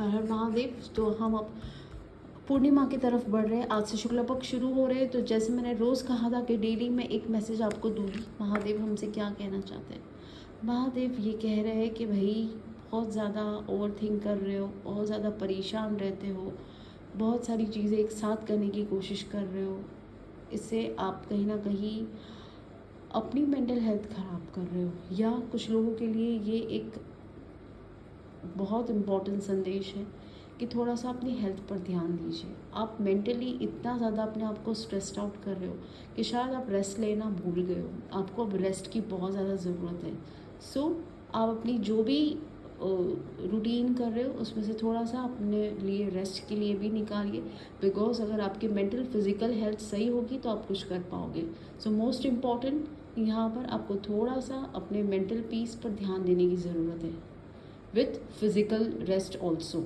हर हर महादेव। तो हम अब पूर्णिमा की तरफ बढ़ रहे हैं। आज से शुक्ल पक्ष शुरू हो रहे हैं। तो जैसे मैंने रोज़ कहा था कि डेली मैं एक मैसेज आपको दूंगी। महादेव हमसे क्या कहना चाहते हैं? महादेव ये कह रहे हैं कि भाई बहुत ज़्यादा ओवर थिंक कर रहे हो, बहुत ज़्यादा परेशान रहते हो, बहुत सारी चीज़ें एक साथ करने की कोशिश कर रहे हो। इससे आप कहीं ना कहीं अपनी मेंटल हेल्थ ख़राब कर रहे हो, या कुछ लोगों के लिए ये एक बहुत इम्पॉर्टेंट संदेश है कि थोड़ा सा अपनी हेल्थ पर ध्यान दीजिए। आप मेंटली इतना ज़्यादा अपने आप को स्ट्रेस्ड आउट कर रहे हो कि शायद आप रेस्ट लेना भूल गए हो। आपको अब रेस्ट की बहुत ज़्यादा ज़रूरत है। सो आप अपनी जो भी रूटीन कर रहे हो उसमें से थोड़ा सा अपने लिए रेस्ट के लिए भी निकालिए। बिकॉज अगर आपकी मेंटल फिजिकल हेल्थ सही होगी तो आप कुछ कर पाओगे। सो मोस्ट इम्पॉर्टेंट यहाँ पर आपको थोड़ा सा अपने मेंटल पीस पर ध्यान देने की ज़रूरत है, with physical rest also.